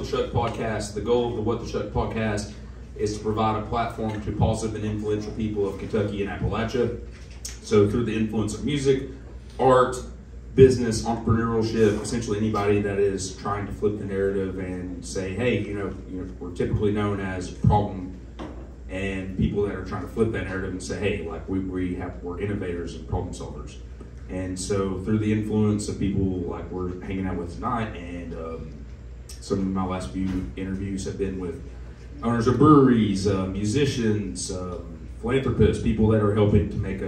Shuck podcast. The goal of the What the Shuck podcast is to provide a platform to positive and influential people of Kentucky and Appalachia. So through the influence of music, art, business, entrepreneurship, essentially anybody that is trying to flip the narrative and say, hey, we're typically known as problem, and people that are trying to flip that narrative and say, hey, like we're innovators and problem solvers. And so through the influence of people like we're hanging out with tonight, and some of my last few interviews have been with owners of breweries, musicians, philanthropists, people that are helping to make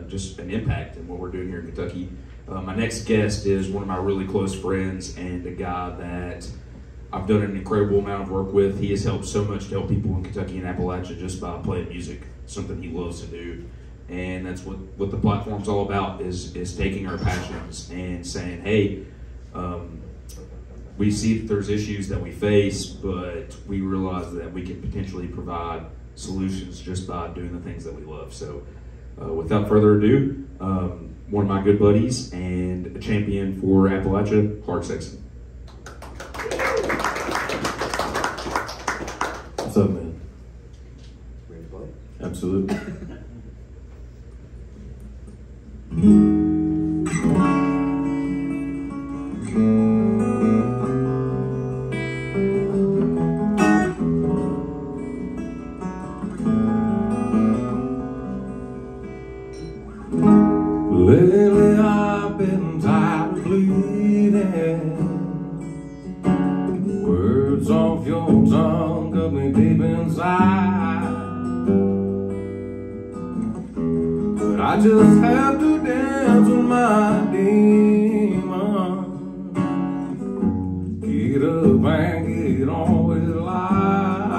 just an impact in what we're doing here in Kentucky. My next guest is one of my really close friends and a guy that I've done an incredible amount of work with. He has helped so much to help people in Kentucky and Appalachia just by playing music, something he loves to do. And that's what the platform's all about, is taking our passions and saying, hey, we see that there's issues that we face, but we realize that we can potentially provide solutions just by doing the things that we love. So without further ado, one of my good buddies and a champion for Appalachia, Clarke Sexton. What's up, man? Ready to play? Absolutely. Lately I've been tired of bleeding. Words off your tongue cut me deep inside. But I just have to dance with my demon. Get up and get on with life.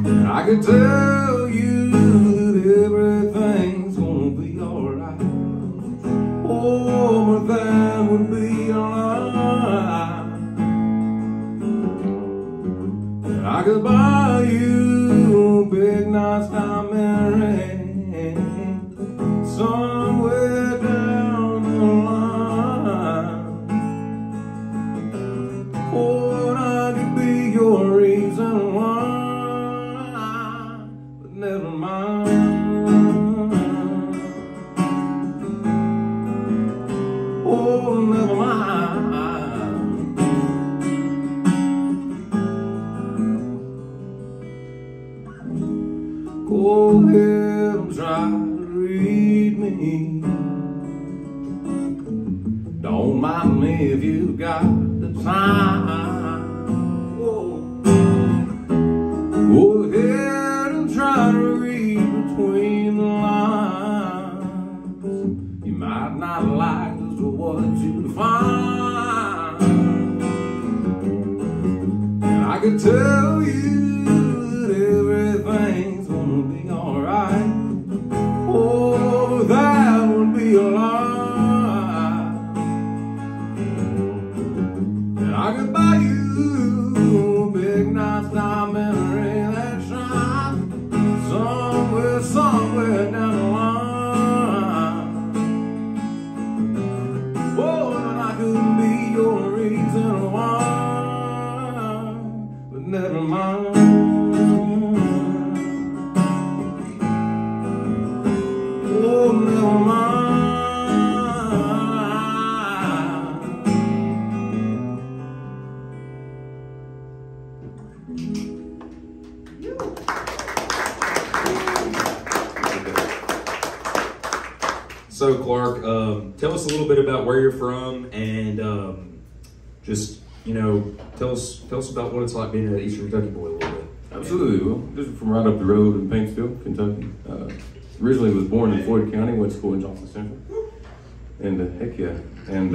And I can tell you everything's gonna be alright. Oh, but that would be alright. And I could buy you a big nice diamond ring somewhere down the line. Oh, and I could be your reason why. But never mind. Oh, never mind. Go ahead and try to read me. Don't mind me if you got the time. Whoa. Go ahead and try to read between the lines. You might not like what you find, and I can tell you that everything's gonna be alright. Oh, that would be a lie. And I could buy you a big nice diamond ring that shines somewhere down the line. Couldn't be your reason why, but never mind. Oh, never mind. So Clarke, tell us a little bit about where you're from, and just tell us about what it's like being an Eastern Kentucky boy a little bit. Absolutely. Well, just from right up the road in Paintsville, Kentucky. Originally was born in Floyd County, went to school in Johnson Central, and heck yeah. And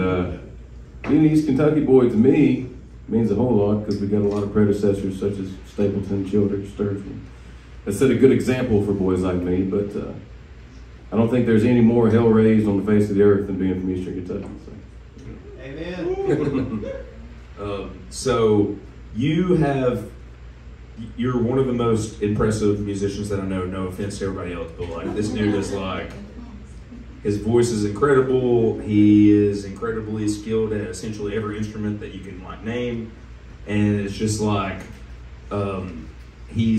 being an East Kentucky boy to me means a whole lot, because we got a lot of predecessors such as Stapleton, Childers, Sturgeon, that set a good example for boys like me. But I don't think there's any more hell raised on the face of the earth than being from Eastern Kentucky. So. Amen. So you're one of the most impressive musicians that I know. No offense to everybody else, but like this dude is like His voice is incredible. He is incredibly skilled at essentially every instrument that you can like name, and it's just like he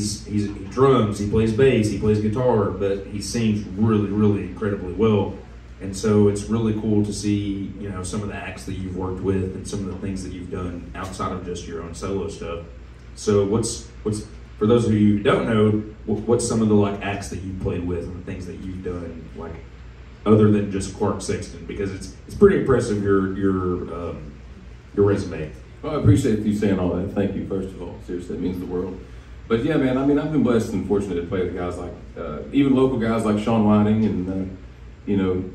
drums, he plays bass, he plays guitar, but he sings really incredibly well. And so it's really cool to see, you know, some of the acts that you've worked with and some of the things that you've done outside of just your own solo stuff. So what's for those of you who don't know, what's some of the like acts that you've played with and the things that you've done, like other than just Clarke Sexton? Because it's pretty impressive your resume. Well, I appreciate you saying all that. Thank you, first of all. Seriously, it means the world. But yeah, man, I mean, I've been blessed and fortunate to play with guys like, even local guys like songwriting and, you know,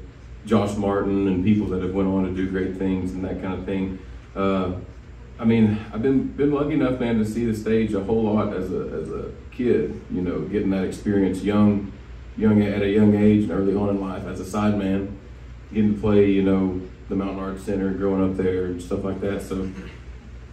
Josh Martin and people that have went on to do great things and that kind of thing. I mean, I've been lucky enough, man, to see the stage a whole lot as a kid, you know, getting that experience young at a young age and early on in life as a sideman, getting to play, you know, the Mountain Arts Center, growing up there and stuff like that. So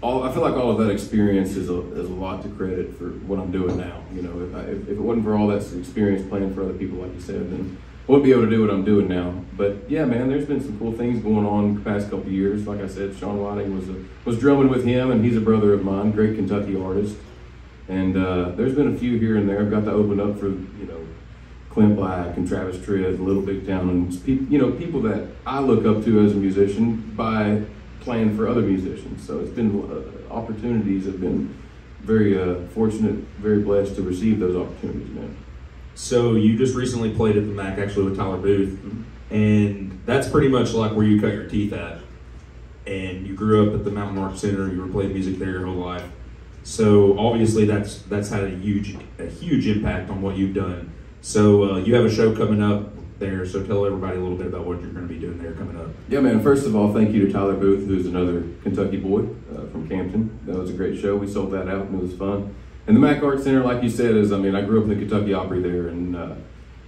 I feel like all of that experience is a lot to credit for what I'm doing now. You know, if it wasn't for all that experience playing for other people, like you said, then I wouldn't be able to do what I'm doing now. But yeah, man, there's been some cool things going on the past couple of years. Like I said, Sean Whiting was drumming with him, and he's a brother of mine, great Kentucky artist. And there's been a few here and there. I've got to open up for, you know, Clint Black and Travis Tritt, Little Big Town, and people that I look up to as a musician by playing for other musicians. So it's been opportunities. Have been very fortunate, very blessed to receive those opportunities, man. So you just recently played at the Mac, actually, with Tyler Booth, and that's pretty much like where you cut your teeth at. And you grew up at the Mountain Arts Center. You were playing music there your whole life. So obviously that's had a huge impact on what you've done. So you have a show coming up there. So tell everybody a little bit about what you're going to be doing there coming up. Yeah, man. First of all, thank you to Tyler Booth, who's another Kentucky boy from Campton. That was a great show. We sold that out, and it was fun. And the Mac Art Center, like you said, I grew up in the Kentucky Opry there, and the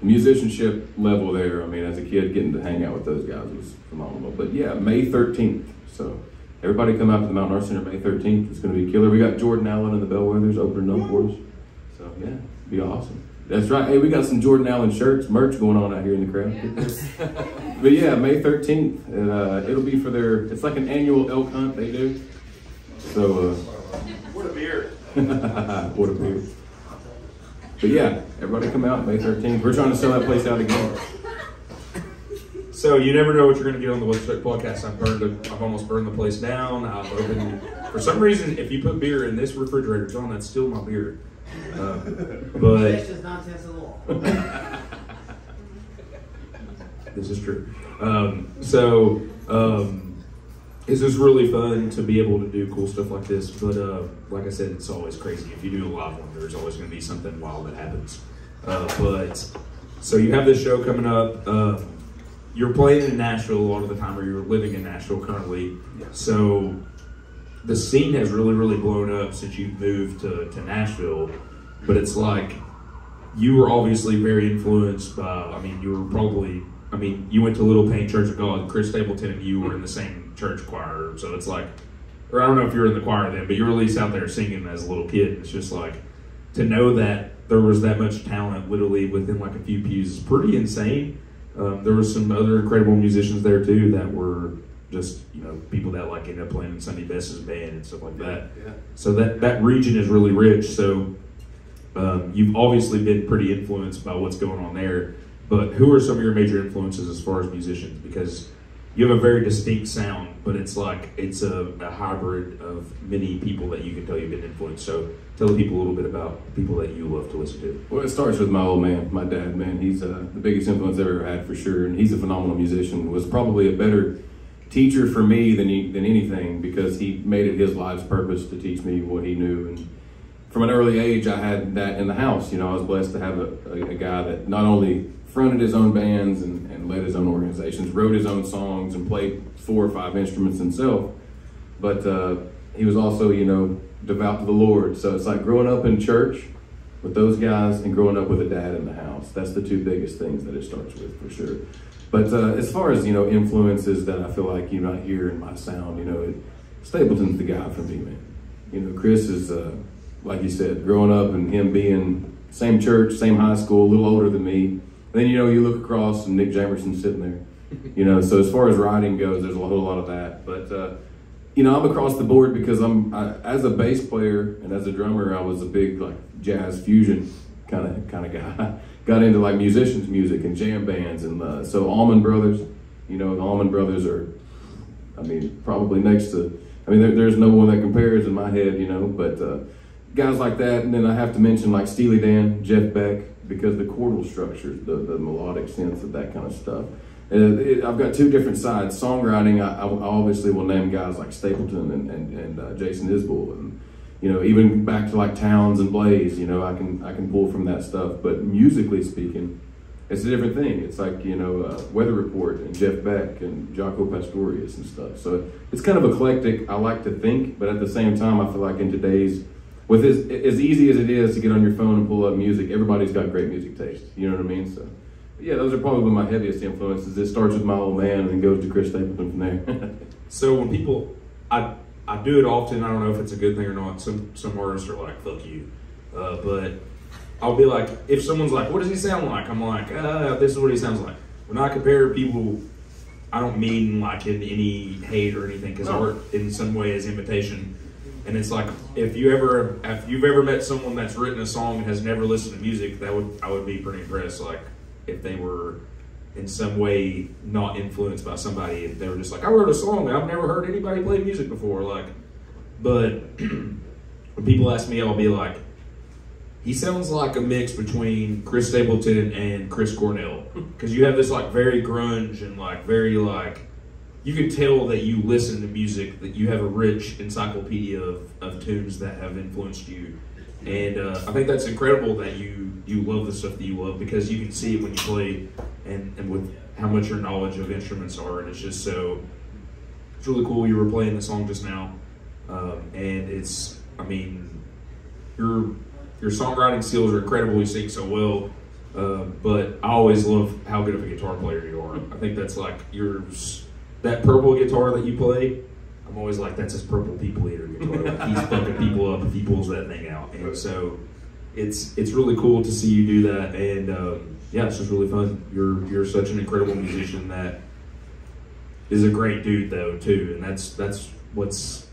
musicianship level there, as a kid, getting to hang out with those guys was phenomenal. But yeah, May 13th. So everybody come out to the Mountain Arts Center May 13th. It's going to be killer. We got Jordan Allen and the Bellwethers opening up for us. So yeah, it'll be awesome. That's right. Hey, we got some Jordan Allen merch going on out here in the crowd. Yeah. But yeah, May 13th. And, it'll be for it's like an annual elk hunt they do. So, what a beer. What a beer. But yeah, everybody come out May 13th. We're trying to sell that place out again. So you never know what you're going to get on the Shuck podcast. I've almost burned the place down. I've opened, for some reason, if you put beer in this refrigerator, John, that's still my beer. But does not test the law. This is true. It's just really fun to be able to do cool stuff like this. But like I said, it's always crazy. If you do a live one, there's always going to be something wild that happens. So you have this show coming up. You're playing in Nashville a lot of the time, or you're living in Nashville currently. Yeah. So the scene has really blown up since you've moved to Nashville. But it's like you were obviously very influenced by, you went to Little Pain Church of God. Chris Stapleton and you were in the same church choir. So it's like, or I don't know if you were in the choir then, but you were at least out there singing as a little kid. It's just like, to know that there was that much talent literally within like a few pews is pretty insane. There was some other incredible musicians there too that were just, people that like ended up playing in Sunday Best's band and stuff like that. Yeah. So that region is really rich. So you've obviously been pretty influenced by what's going on there. But who are some of your major influences as far as musicians? Because you have a very distinct sound, but it's a hybrid of many people that you can tell you've been influenced. So tell the people a little bit about people that you love to listen to. Well, it starts with my old man, my dad, man. He's the biggest influence I've ever had for sure, and he's a phenomenal musician. Was probably a better teacher for me than anything, because he made it his life's purpose to teach me what he knew. And from an early age, I had that in the house. I was blessed to have a guy that not only fronted his own bands and led his own organizations, wrote his own songs, and played 4 or 5 instruments himself. But he was also, devout to the Lord. So it's like growing up in church with those guys and growing up with a dad in the house. That's the 2 biggest things that it starts with, for sure. But as far as, influences that I feel like you might hear in my sound, Stapleton's the guy for me, man. Chris is, like you said, growing up and him being same church, same high school, a little older than me, then, you know, you look across and Nick Jamerson's sitting there. You know, so as far as writing goes, there's a whole lot of that. But, you know, I'm across the board because as a bass player and as a drummer, I was a big, like, jazz fusion kind of guy. Got into, like, musicians' music and jam bands. And so Allman Brothers, you know, the Allman Brothers are, I mean, probably next to, I mean, there's no one that compares in my head, you know, but guys like that. And then I have to mention, like, Steely Dan, Jeff Beck, because the chordal structures, the melodic sense of that kind of stuff. I've got two different sides. Songwriting, I obviously will name guys like Stapleton and Jason Isbell, and you know, even back to like Towns and Blaze. You know, I can pull from that stuff. But musically speaking, it's a different thing. It's like, you know, Weather Report and Jeff Beck and Jaco Pastorius and stuff. So it's kind of eclectic. I like to think, but at the same time, I feel like in today's, with as easy as it is to get on your phone and pull up music, everybody's got great music taste. You know what I mean? So. Yeah, those are probably my heaviest influences. It starts with my old man and then goes to Chris Stapleton from there. So when people, I do it often. I don't know if it's a good thing or not. Some artists are like, "Fuck you," but I'll be like, if someone's like, "What does he sound like?" I'm like, "This is what he sounds like." When I compare people, I don't mean like in any hate or anything, because art in some way is imitation. And it's like, if you've ever met someone that's written a song and has never listened to music, I would be pretty impressed. Like, if they were in some way not influenced by somebody, if they were just like, I wrote a song and I've never heard anybody play music before. Like, but when people ask me, I'll be like, he sounds like a mix between Chris Stapleton and Chris Cornell, because you have this like very grunge and like very like, you can tell that you listen to music, that you have a rich encyclopedia of tunes that have influenced you. And I think that's incredible that you love the stuff that you love, because you can see it when you play and with how much your knowledge of instruments are. And it's just so, it's really cool. You were playing the song just now. And it's, I mean, your songwriting skills are incredible. You sing so well. But I always love how good of a guitar player you are. I think that's like that purple guitar that you play, I'm always like, that's his purple people eater guitar. Like, he's fucking people up if he pulls that thing out. And so it's really cool to see you do that. And yeah, it's just really fun. You're such an incredible musician that is a great dude though too. And that's what's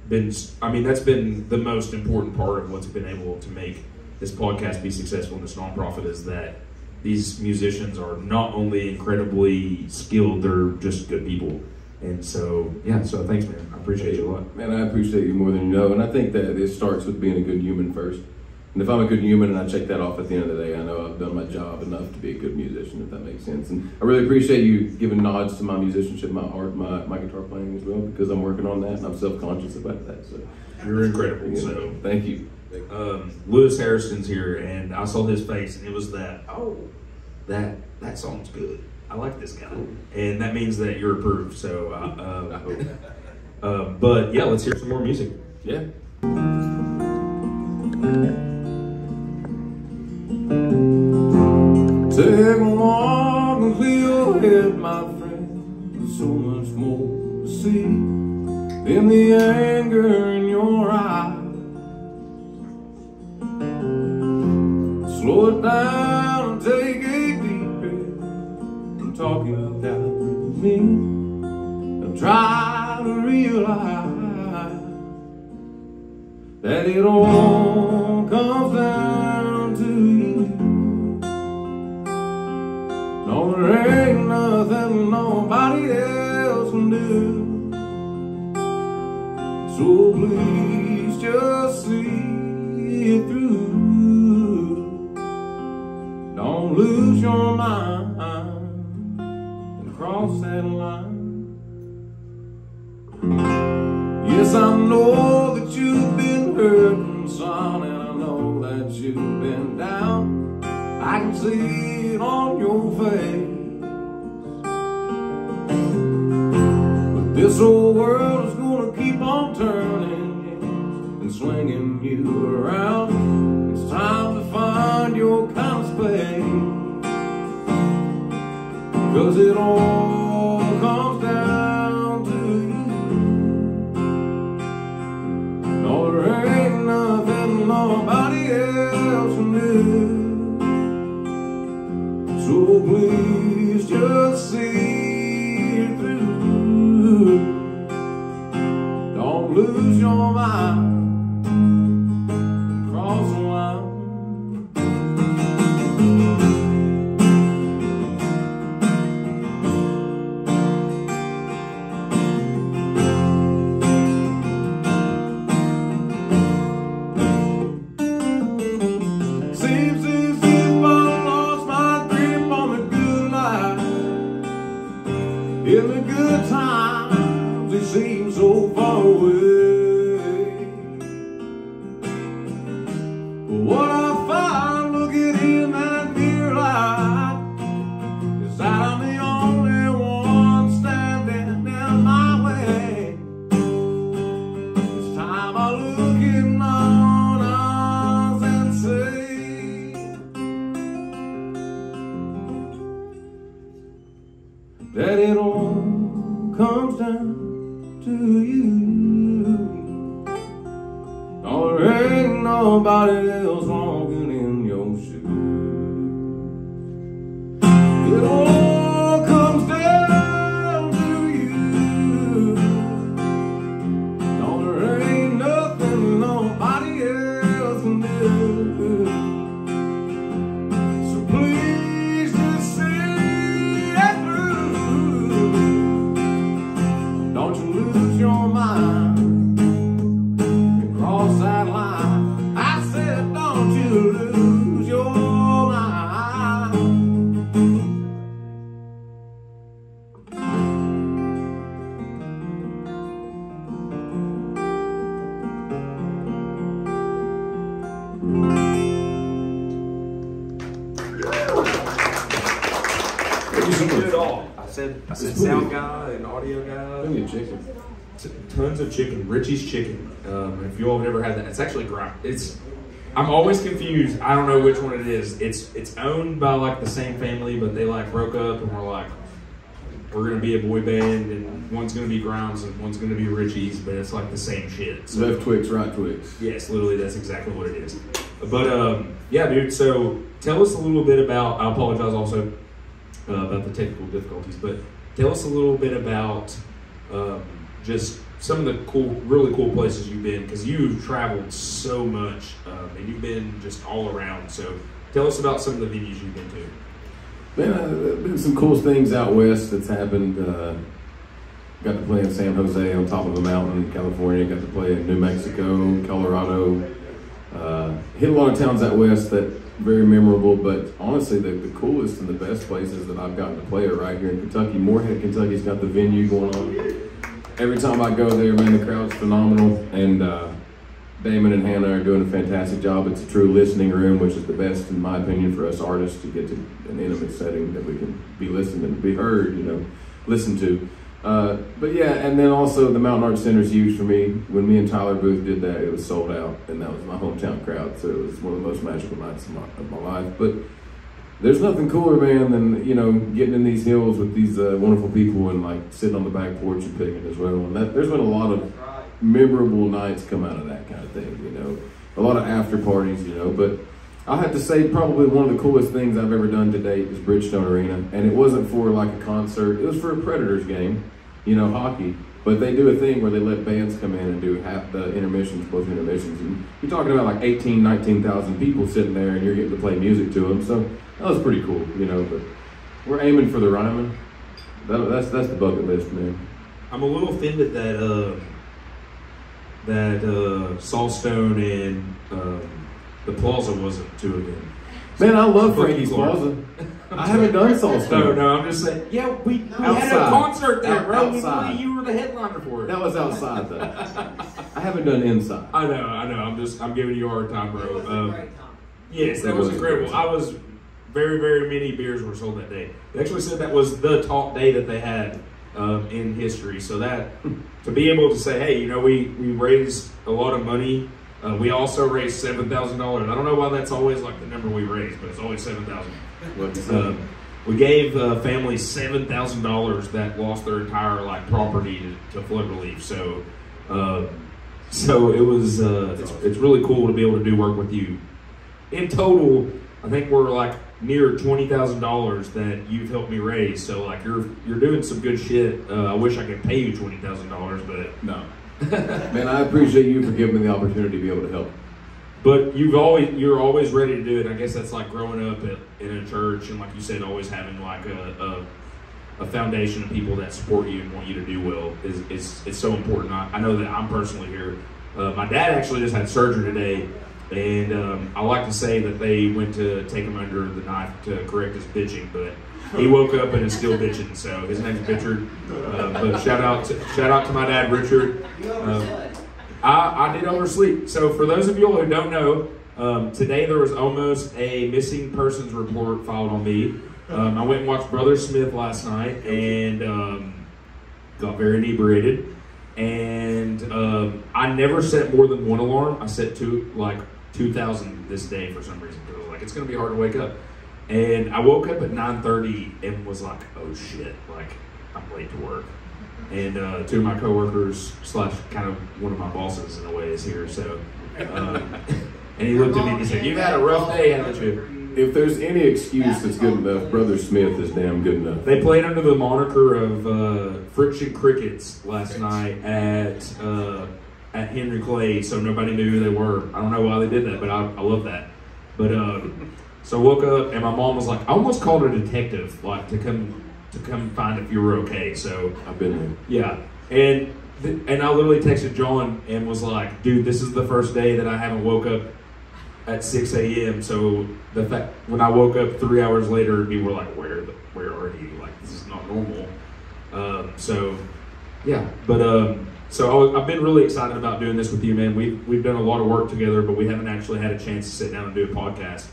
been, I mean, that's been the most important part of what's been able to make this podcast be successful in this nonprofit, is that these musicians are not only incredibly skilled, they're just good people. And so, yeah, so thanks, man. I appreciate you a lot. Man, I appreciate you more than you know. And I think that it starts with being a good human first. And if I'm a good human and I check that off at the end of the day, I know I've done my job enough to be a good musician, if that makes sense. And I really appreciate you giving nods to my musicianship, my art, my guitar playing as well, because I'm working on that and I'm self-conscious about that. So you're incredible. Yeah, so thank you. Lewis Harrison's here, and I saw his face, and it was that, that song's good. I like this guy, and that means that you're approved. So, I hope. But yeah, let's hear some more music. Yeah. Take a walk and clear your head, my friend. There's so much more to see in the anger in your eyes. Slow it down and take a deep breath. I'm talking down with me. I'm trying to realize that it all comes down to you. No, there ain't nothing nobody else can do. So please just see it through. Don't lose your mind and cross that line. Yes, I know that you've been hurting, son, and I know that you've been down. I can see it on your face. But this whole world is gonna keep on turning and swinging you around. It's time to find your kind of space, 'cause it all comes down to you. No, there ain't nothing nobody else can do. So Oh, please just see it through. Don't lose your mind. Cross the line. Seems as if I lost my grip on the good life. In the good times, it seems so far away. But what I find looking in that mirror light is that I'm the only one standing in my way. It's time I look in my own eyes and say that it all comes down to you. Oh, there ain't nobody else walking in your shoes. It all comes down to you. No, there ain't nothing nobody else can do. So please just see it through. Don't you lose your mind and cross that line. I said, don't you lose your mind. You did it all. I said sound guy and audio guy. Give me a chicken. Tons of chicken, Richie's chicken. If you all have ever had that, it's actually grind. I'm always confused. I don't know which one it is. It's owned by like the same family, but they like broke up and were like, we're gonna be a boy band, and one's gonna be Grimes and one's gonna be Richie's, but it's like the same shit. So, Left Twix, right Twix. yes, literally, that's exactly what it is. But yeah, dude. So tell us a little bit about. I apologize also about the technical difficulties, but tell us a little bit about just some of the really cool places you've been, because you've traveled so much and you've been just all around. So tell us about some of the venues you've been to. Man, there's been some cool things out west that's happened. Got to play in San Jose on top of a mountain in California. Got to play in New Mexico, Colorado. Hit a lot of towns out west that very memorable, but honestly the coolest and the best places that I've gotten to play are right here in Kentucky. Moorhead, Kentucky's got the venue going on. Every time I go there, man, the crowd's phenomenal, and Damon and Hannah are doing a fantastic job. It's a true listening room, which is the best, in my opinion, for us artists to get to an intimate setting that we can be listened and be heard, listened to. But yeah, and then also the Mountain Arts Center is huge for me. When me and Tyler Booth did that, it was sold out, and that was my hometown crowd, so it was one of the most magical nights of my life. But there's nothing cooler, man, than getting in these hills with these wonderful people and like sitting on the back porch and picking as well. And there's been a lot of memorable nights come out of that kind of thing, a lot of after parties, But I have to say, probably one of the coolest things I've ever done to date is Bridgestone Arena, and it wasn't for like a concert. It was for a Predators game, hockey. But they do a thing where they let bands come in and do half the intermissions, both intermissions. And you're talking about like 18, 19,000 people sitting there, and you're getting to play music to them. So that was pretty cool, But we're aiming for the Ryman. That's the bucket list, man. I'm a little offended that Saltstone and the Plaza wasn't two of them. Man, I love Frankie's Plaza. I haven't done Saltstone. No, I'm just saying. Yeah, we had a concert there, bro. You were the headliner for it. That was outside, though. I haven't done inside. I know. I'm giving you a hard time, bro. Yes, that was incredible. I was very, very many beers were sold that day. They actually said that was the top day that they had in history. So that to be able to say, hey, we raised a lot of money. We also raised $7,000. I don't know why that's always like the number we raised, but it's always $7,000. We gave families $7,000 that lost their entire property to flood relief. So it was it's really cool to be able to do work with you. In total, I think we're like near $20,000 that you've helped me raise. So like you're doing some good shit. I wish I could pay you $20,000, but no. Man, I appreciate you for giving me the opportunity to be able to help. But you're always ready to do it. I guess that's like growing up in a church, and like you said, always having like a foundation of people that support you and want you to do well is so important. I know that I'm personally here. My dad actually just had surgery today, and I like to say that they went to take him under the knife to correct his bitching, but he woke up and is still bitching. So his name's Richard. But shout out to my dad, Richard. I did oversleep. So for those of you all who don't know, today there was almost a missing persons report filed on me. I went and watched Brother Smith last night and got very inebriated. And I never set more than one alarm. I set 2,000 this day for some reason. Because I was like, it's going to be hard to wake up. And I woke up at 9:30 and was like, oh shit, like I'm late to work. And two of my coworkers / kind of one of my bosses in a way is here. So, and he looked at me and he said, "You've had a rough day, haven't you?" If there's any excuse that's good enough, Brother Smith is damn good enough. They played under the moniker of Friction Crickets last night at Henry Clay, so nobody knew who they were. I don't know why they did that, but I love that. But so I woke up and my mom was like, I almost called a detective, like to come find if you were okay. So I've been there. Yeah, and I literally texted John and was like, dude, this is the first day that I haven't woke up at 6 a.m. So the fact when I woke up 3 hours later, people were like, where are you? Like, this is not normal. So yeah, but so I've been really excited about doing this with you, man. We've done a lot of work together, but we haven't actually had a chance to sit down and do a podcast.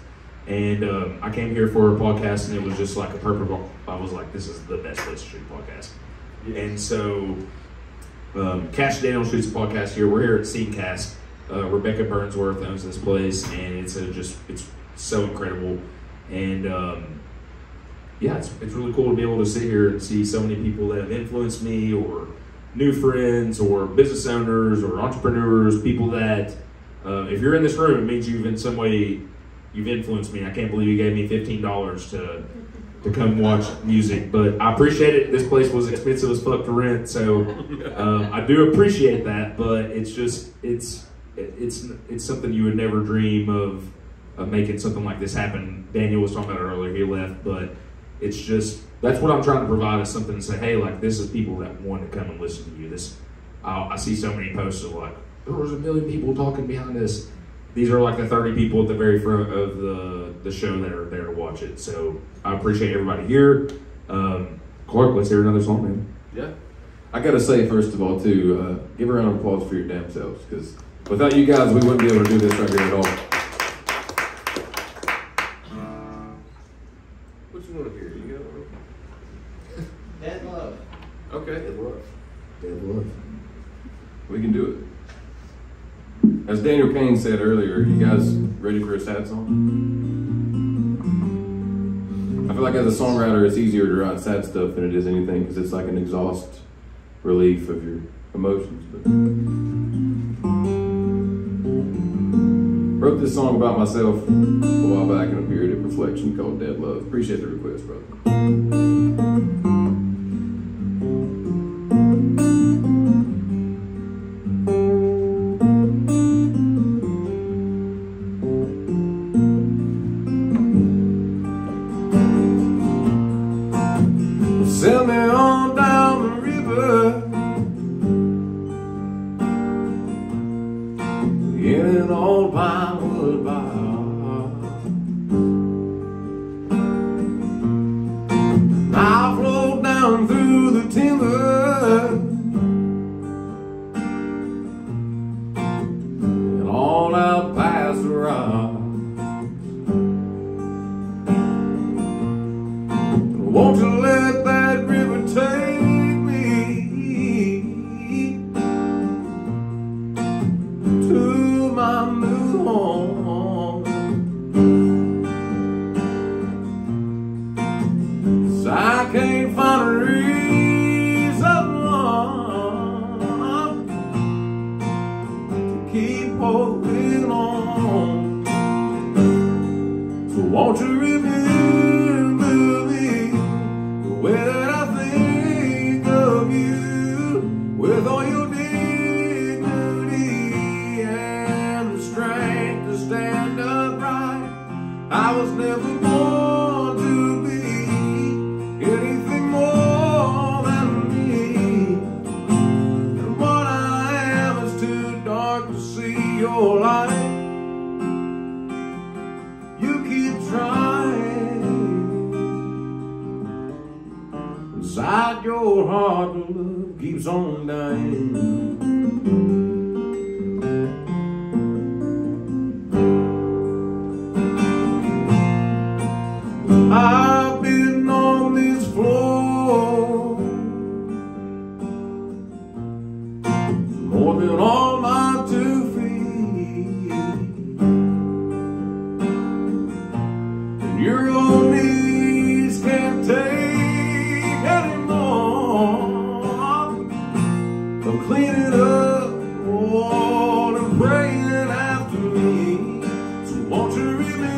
And I came here for a podcast, and it was just like a perfect. I was like, this is the best place to shoot a podcast. Yes. And so, Cash Daniel shoots a podcast here. We're here at Scenecast. Rebecca Burnsworth owns this place, and it's so incredible. And yeah, it's really cool to be able to sit here and see so many people that have influenced me, or new friends, or business owners, or entrepreneurs. People that, if you're in this room, it means you've in some way. You've influenced me. I can't believe you gave me $15 to come watch music, but I appreciate it. This place was expensive as fuck to rent, so I do appreciate that. But it's just it's something you would never dream of making something like this happen. Daniel was talking about it earlier. He left, but it's just that's what I'm trying to provide is something to say, hey, like this is people that want to come and listen to you. I see so many posts of like there was a million people talking behind this. These are like the 30 people at the very front of the show that are there to watch it. So I appreciate everybody here. Clarke, let's hear another song, man. Yeah. I got to say, first of all, too, give a round of applause for your damn selves, because without you guys, we wouldn't be able to do this right here at all. What you want to hear? You got it? Dead Love. Okay. Dead Love. Dead Love. We can do it. As Daniel Kane said earlier, you guys ready for a sad song? I feel like as a songwriter, it's easier to write sad stuff than it is anything, because it's like an exhaust relief of your emotions. But wrote this song about myself a while back in a period of reflection called Dead Love. Appreciate the request, brother. Send me on down the river, in an old pinewood bar. I float down through the timber, and on out past the rock. Won't you let that river take me to my new home? 'Cause I can't find a reason to keep holding on. So won't you remember? way that I think of you, with all your dignity and the strength to stand upright. I was never born to be anything more than me, and what I am is too dark to see your light. You keep trying, inside your heart the love keeps on dying. I've been on this floor more than all my 2 feet, and your own knees can't take anymore. So clean it up, oh, and praying after me. So won't you remember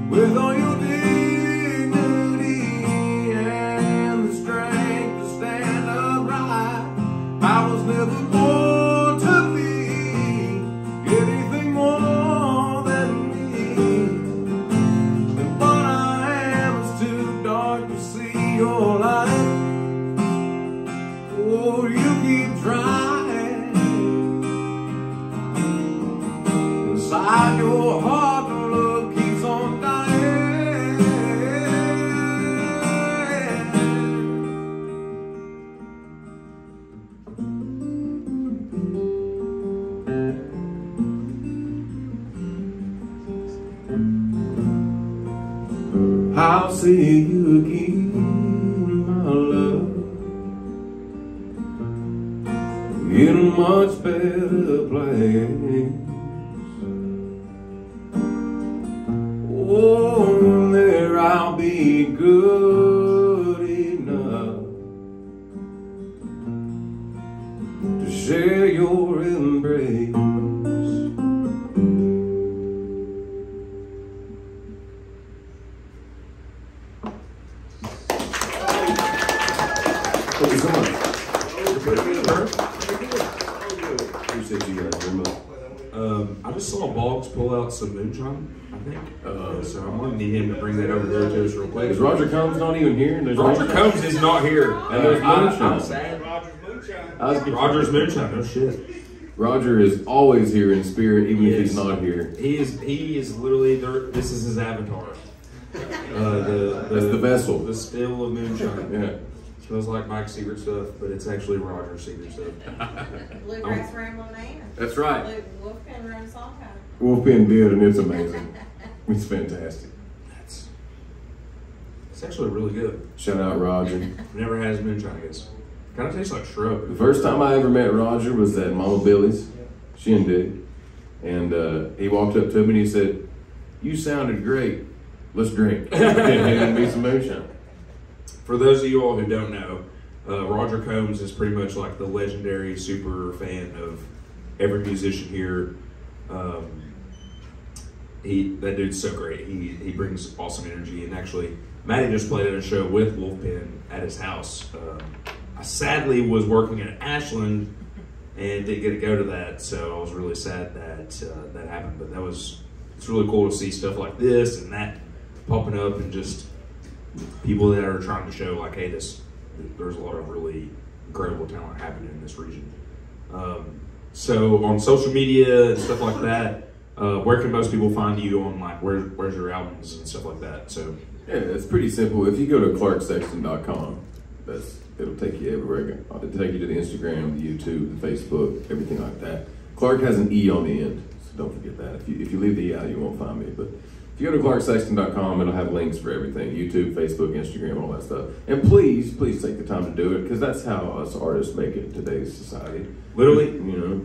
with all your dignity and the strength to stand upright? I was never born to be anything more than me, and what I am is too dark to see your light. Oh, you keep trying, inside your heart the love keeps on dying. I'll see you again, my love, in a much better place. Oh, there I'll be good enough to share your embrace. Thank you so much. Appreciate you guys very much. I just saw Boggs pull out some moonshine, I think. So I'm going to need him to bring that over there to us real quick. Is Roger Combs not even here? Roger Combs is not here. And there's moonshine. I'm sad. Roger's moonshine. Roger's moonshine, no shit. Roger is always here in spirit, even if he's not here. He is literally, this is his avatar. That's the vessel. The still of moonshine. Yeah. Smells like Mike's secret stuff, but it's actually Roger's secret stuff. Bluegrass Rambling Man. That's right. Wolfman wrote a song about it. Wolfman did, and it's amazing. It's fantastic. It's actually really good. Shout out Roger. Never had his moonshine, I guess. Kind of tastes like shrub. The first time I ever met Roger was at Mama Billy's shindig, and he walked up to me and he said, "You sounded great. Let's drink." And handed me some moonshine. For those of you all who don't know, Roger Combs is pretty much like the legendary super fan of every musician here. That dude's so great. He brings awesome energy, and actually, Maddie just played at a show with Wolfpen at his house. I sadly was working at Ashland and didn't get to go to that, so I was really sad that that happened. But it's really cool to see stuff like this and that popping up, and just people that are trying to show like, hey, there's a lot of really incredible talent happening in this region. So on social media and stuff like that, where can most people find you on, like, where's your albums and stuff like that? So yeah, it's pretty simple. If you go to ClarkeSexton.com, it'll take you everywhere. It'll take you to the Instagram, the YouTube, the Facebook, everything like that. Clarke has an E on the end, so don't forget that. If you leave the E out, you won't find me. But if you go to ClarkeSexton.com, it'll have links for everything: YouTube, Facebook, Instagram, all that stuff. And please take the time to do it, because that's how us artists make it in today's society. Literally,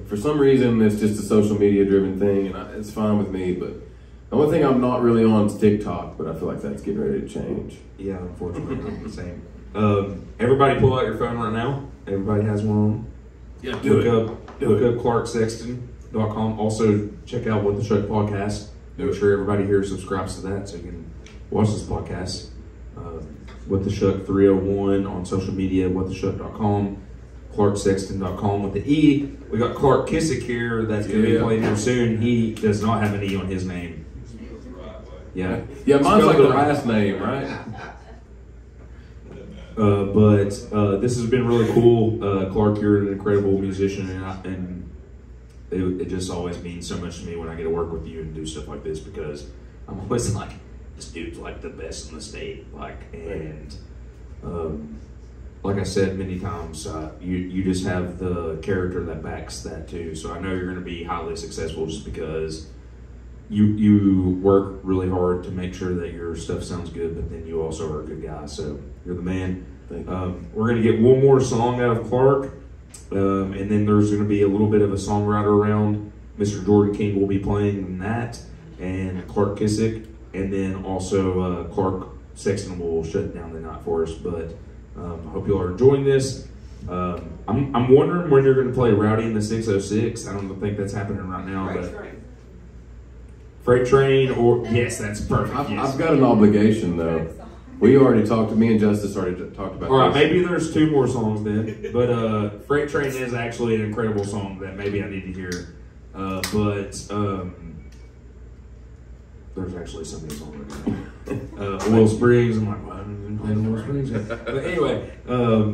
for some reason, it's just a social media driven thing, and it's fine with me. But the only thing I'm not really on is TikTok, but I feel like that's getting ready to change. Yeah, unfortunately, I'm the same. Everybody pull out your phone right now. Everybody has one on. Yeah, Look up ClarkeSexton.com. Also, check out What the Shuck podcast. make sure everybody here subscribes to that so you can watch this podcast. With the Shuck 301 on social media, whattheshuck.com, ClarkeSexton.com with the E. We got Clarke Kissick here that's going to be playing here soon. He does not have an E on his name. Yeah. Yeah, mine's like the last name, right? But this has been really cool. Clarke, you're an incredible musician, and it just always means so much to me when I get to work with you and do stuff like this, because I'm always like, this dude's like the best in the state. Like, and like I said many times, you just have the character that backs that too. So I know you're going to be highly successful just because you work really hard to make sure that your stuff sounds good, but then you also are a good guy. So you're the man. We're going to get one more song out of Clarke, and then there's going to be a little bit of a songwriter round. Mr. Jordan King will be playing that, and Clarke Kissick, and then also Clarke Sexton will shut down the night for us. But I hope you all are enjoying this. I'm wondering when you're going to play Rowdy in the 606. I don't think that's happening right now, but Freight Train, or yes, that's perfect. I've got an obligation though. We already talked. Me and Justice already talked about. All right, this. maybe there's 2 more songs then. But Freight Train is actually an incredible song that maybe I need to hear. There's actually some of these songs. Oil Springs. I'm like, why haven't I been playing Oil Springs yet? But anyway,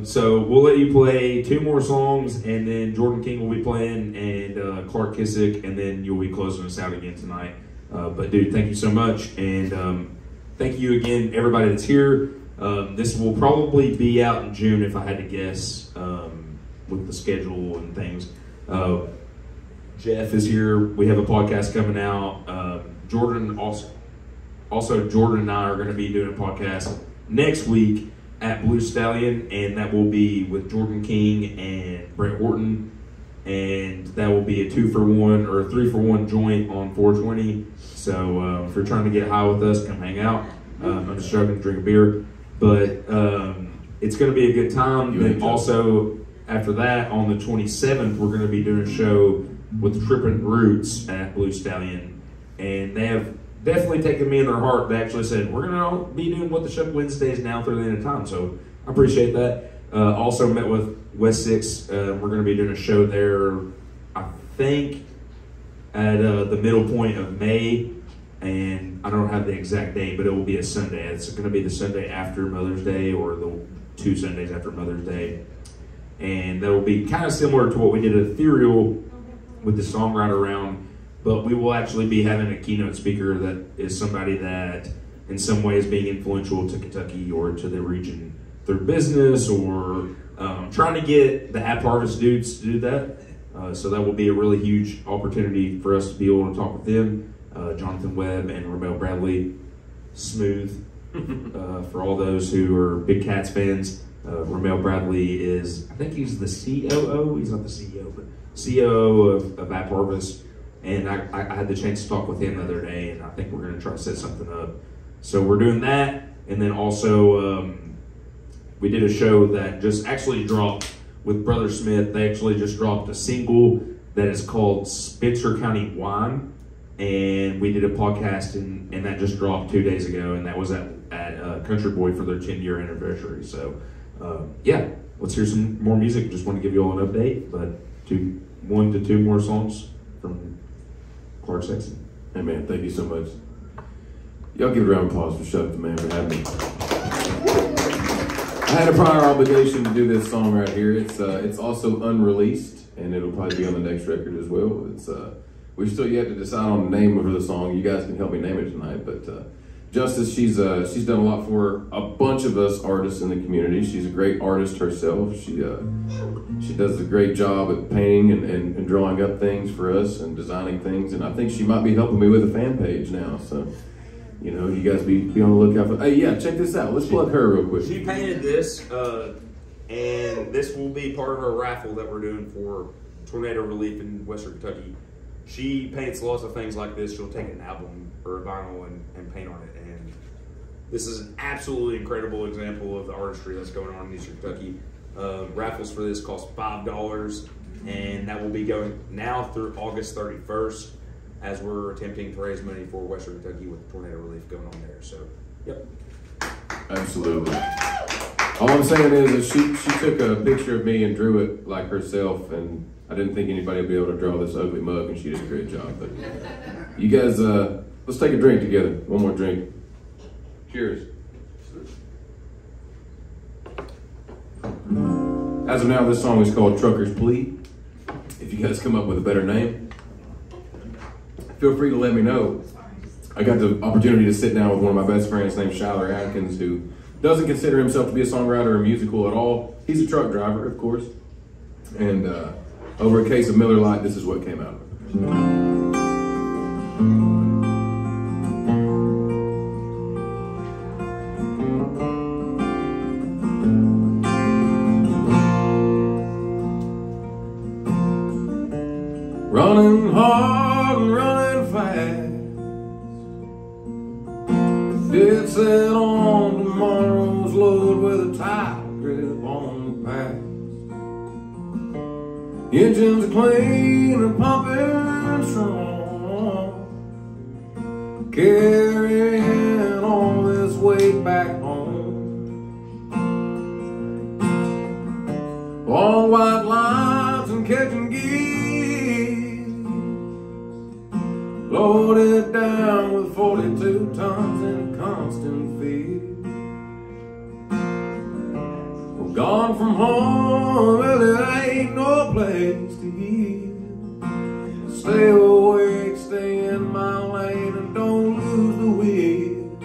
so we'll let you play 2 more songs, and then Jordan King will be playing, and Clarke Kissick, and then you'll be closing us out again tonight. But dude, thank you so much, and thank you again, everybody that's here. This will probably be out in June if I had to guess, with the schedule and things. Jeff is here. We have a podcast coming out. Jordan also Jordan and I are going to be doing a podcast next week at Blue Stallion, and that will be with Jordan King and Brett Horton, and that will be a 2-for-1 or a 3-for-1 joint on 420. So if you're trying to get high with us, come hang out. I'm just struggling to drink a beer, but it's going to be a good time. Then also after that, on the 27th, we're going to be doing a show with Trippin' Roots at Blue Stallion. And they have definitely taken me in their heart. They actually said, we're going to be doing What the Shuck Wednesdays now through the end of time. So I appreciate that. Also met with West 6. We're going to be doing a show there, I think, at the middle point of May. And I don't have the exact date, but it will be a Sunday. It's going to be the Sunday after Mother's Day, or the 2 Sundays after Mother's Day. And that will be kind of similar to what we did at Ethereal with the songwriter round. But we will actually be having a keynote speaker that is somebody that in some way is being influential to Kentucky or to the region through business, or trying to get the App Harvest dudes to do that. So that will be a really huge opportunity for us to be able to talk with them. Jonathan Webb and Ramel Bradley. Smooth. For all those who are big Cats fans, Ramel Bradley is, I think he's the COO. He's not the CEO, but COO of App Harvest. And I had the chance to talk with him the other day, and I think we're going to try to set something up. So we're doing that. And then also, we did a show that just actually dropped with Brother Smith. They actually just dropped a single that is called Spencer County Wine. And we did a podcast, and that just dropped 2 days ago. And that was at Country Boy for their 10-year anniversary. So, yeah, let's hear some more music. Just want to give you all an update. But 1 to 2 more songs from Clarke Sexton. Hey man, thank you so much. Y'all give a round of applause for Shuck, the man, for having me. I had a prior obligation to do this song right here. It's also unreleased, and it'll probably be on the next record as well. We're still yet to decide on the name of the song. You guys can help me name it tonight, but Justice, she's done a lot for a bunch of us artists in the community. She's a great artist herself. She does a great job at painting and drawing up things for us and designing things. And I think she might be helping me with a fan page now. So, you know, you guys be on the lookout for. Hey, yeah, check this out. Let's plug her real quick. She painted this, and this will be part of our raffle that we're doing for tornado relief in Western Kentucky. She paints lots of things like this. She'll take an album or a vinyl and paint on it. And this is an absolutely incredible example of the artistry that's going on in Eastern Kentucky. Raffles for this cost $5, and that will be going now through August 31st. as we're attempting to raise money for Western Kentucky with the tornado relief going on there. So, yep. Absolutely. All I'm saying is that she took a picture of me and drew it like herself, and I didn't think anybody would be able to draw this ugly mug, and she did a great job. But you guys, let's take a drink together. One more drink. Cheers. As of now, this song is called Trucker's Plea. If you guys come up with a better name, feel free to let me know. I got the opportunity to sit down with one of my best friends named Shyler Atkins, who doesn't consider himself to be a songwriter or musical at all. He's a truck driver, of course. And over a case of Miller Lite, this is what came out of it. Running hard and running fast, dead set on tomorrow's load with a tight grip on the past. Engines are clean and pumping strong, carrying all this weight back home. Long white lines and catching gears, loaded down with 42 tons in a constant fear. We're gone from home, well it ain't no place to heal. Stay awake, stay in my lane and don't lose the wheel.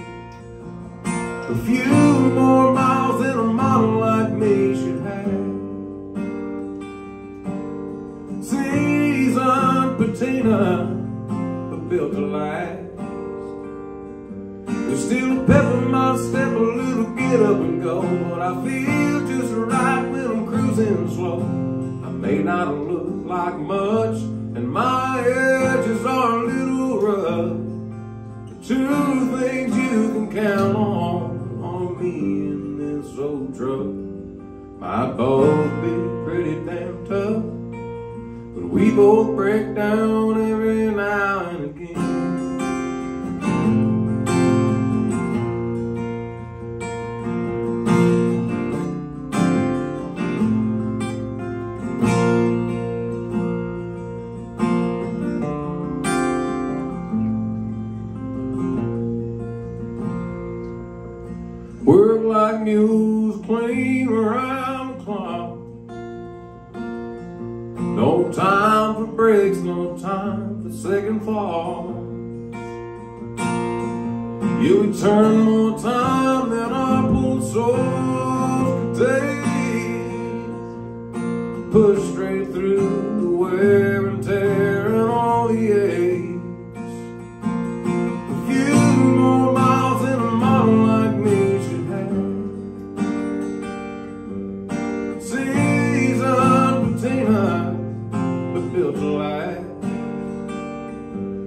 A few more miles than a model like me should have. Seasoned patina, built to last. There's still a pep in my step, a little get up and go, but I feel just right when I'm cruising slow. I may not look like much, and my edges are a little rough, but two things you can count on me in this old truck. Might both be pretty damn tough, but we both break down every now and again. Work like mules, clean around the clock. No time for breaks, no time for second thoughts. You return more time than our poor souls could take. Push straight through the wear and tear and all the aches. A few more miles than a model like me should have. Seasoned patina, built to last.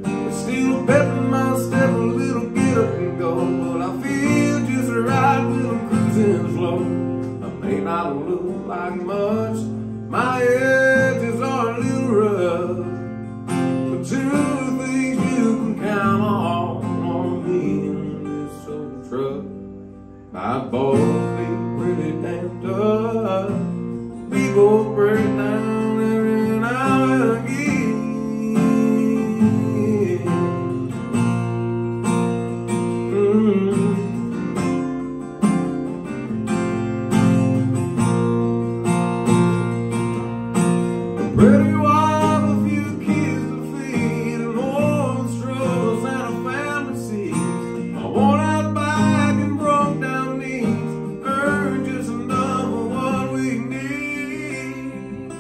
There's still a pep in my step, a little get up and go, but I feel just right when I'm cruising slow. I may not look like much, my edges are a little rough, but two things you can count on me in this old truck. Might both be pretty damn tough, we both break down every now and again. A pretty wife, a few kids to feed, and more than struggles and a family sees. I worn out back and broke down knees, earned just enough of what we need.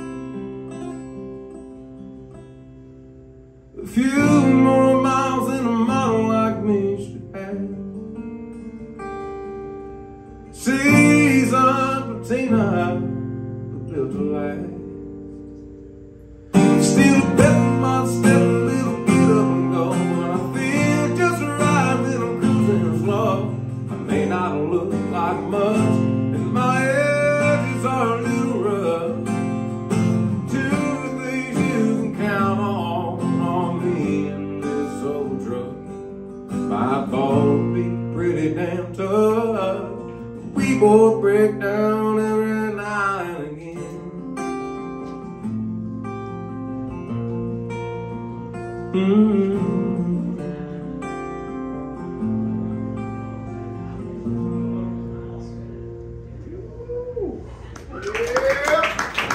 A few more miles than a model like me should have. Seasoned patina, built to last. Still a pep in my step, a little get up and go, but I feel just right when I'm cruising slow. I may not look like much, and my edges are a little rough. Two things you can count on me in I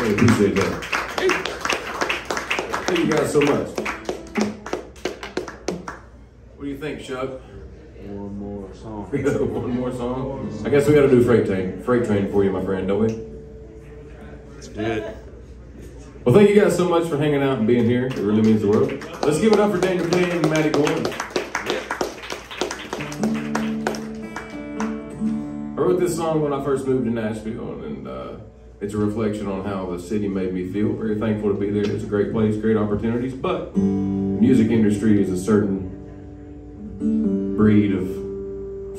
appreciate that. Thank you guys so much. What do you think, Shuck? One more song. One more song? I guess we got to do Freight Train for you, my friend, don't we? Let's do it. Well, thank you guys so much for hanging out and being here. It really means the world. Let's give it up for Daniel Kane and Maddie Gorman. I wrote this song when I first moved to Nashville, and it's a reflection on how the city made me feel. Very thankful to be there. It's a great place, great opportunities, but the music industry is a certain breed of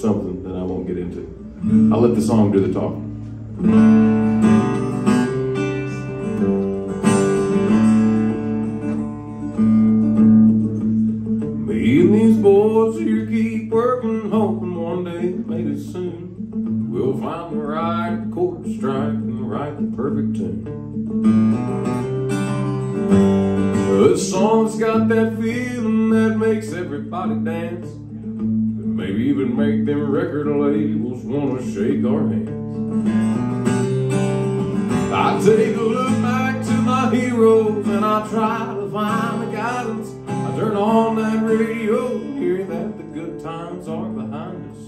something that I won't get into. I'll let the song do the talking. Me and these boys here keep working, hoping one day, maybe soon, we'll find the right chord strike and write the perfect tune. This song's got that feeling that makes everybody dance, maybe even make them record labels wanna shake our hands. I take a look back to my heroes and I try to find the guidance. I turn on that radio and hear that the good times are behind us.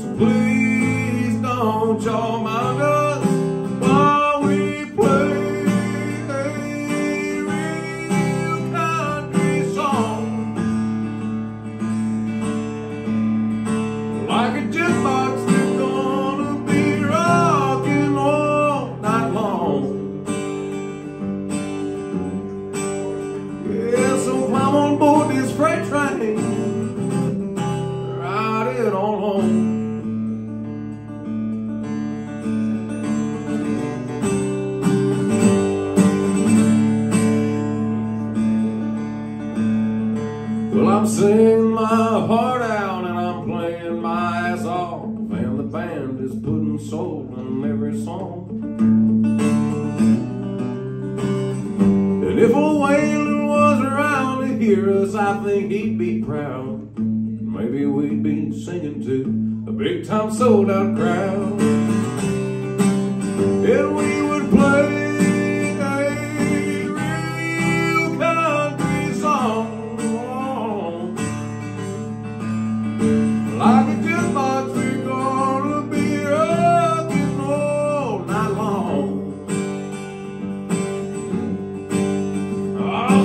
So please don't y'all mind us while we play a real country song. Like a jukebox, we're gonna be rocking all night long. Yeah, so climb on board this freight train, ride it on home. Well, I'm singing my heart out and I'm playing my ass off, and the band is putting soul in every song. And if a Waylon was around to hear us, I think he'd be proud. Maybe we'd be singing to a big time sold out crowd, and we would play a real country song. Like a jukebox, we're gonna be rocking all night long.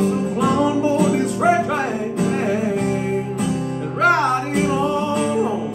So climb on board this freight train and ride it on home.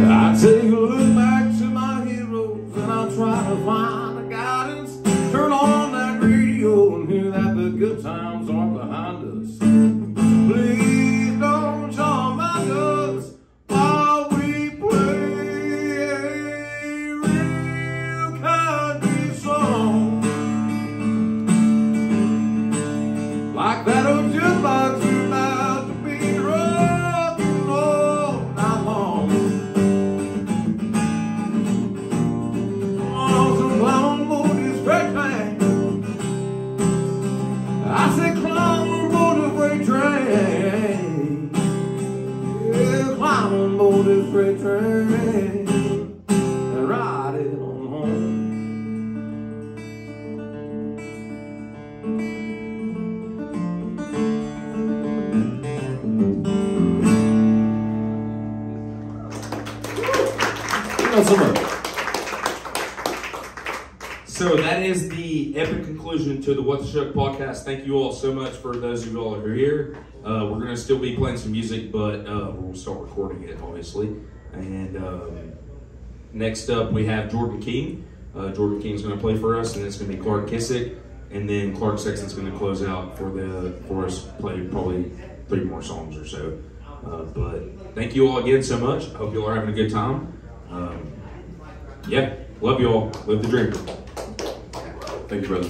I take a look back to my heroes and I try to find the guidance. Turn on that radio and hear that the good times are behind us. Please don't y'all mind us while we play a real country song. Like that old jukebox, we're about to be rocking all night long. I said climb on board the freight train. Yeah, climb on board this freight train and ride it on home. Not so much. So that is the epic conclusion to the What the Shuck podcast. Thank you all so much for those of you all who are here. We're going to still be playing some music, but we'll start recording it, obviously. And next up, we have Jordan King. Jordan King's going to play for us, and it's going to be Clarke Sexton. And then Clarke Sexton's going to close out for us, play probably 3 more songs or so. But thank you all again so much. I hope you all are having a good time. Yeah, love you all. Live the dream. Thank you, brother.